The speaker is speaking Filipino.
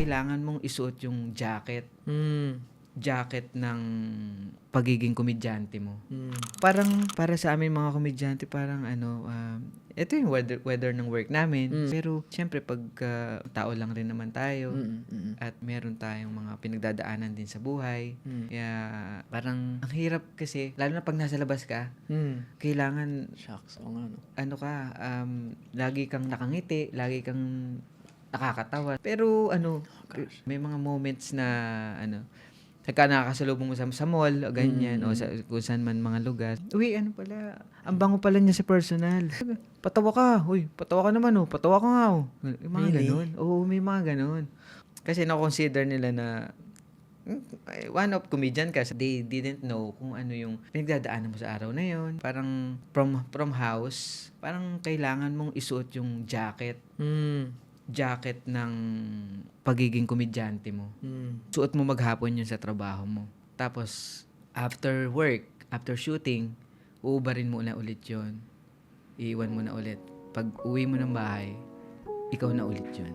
kailangan mong isuot yung jacket. Mm. Jacket ng pagiging komedyante mo. Mm. Parang para sa amin mga komedyante, parang ito yung weather ng work namin. Pero syempre pag tao lang rin naman tayo at meron tayong mga pinagdadaanan din sa buhay. Kaya parang ang hirap kasi, lalo na pag nasa labas ka, kailangan Shucks, o nga, no? lagi kang nakangiti, lagi kang nakakatawa. Pero may mga moments na pagka nakakasalubong mo sa mall o ganyan, o sa kung saan man mga lugar. Uy, pala, ang bango pala niya sa personal. Patawa ka. Uy, patawa ka naman, patawa ka nga, May mga Really? ganun. Oo, may mga ganun. Kasi na-consider nila na one of comedian ka. They didn't know kung ano yung pinagdadaanan mo sa araw na yon. Parang from house, parang kailangan mong isuot yung jacket. Jacket ng pagiging komedyante mo. Suot mo maghapon yun sa trabaho mo. Tapos, after work, after shooting, uubarin mo na ulit yun. Iiwan mo na ulit. Pag uwi mo ng bahay, ikaw na ulit yun.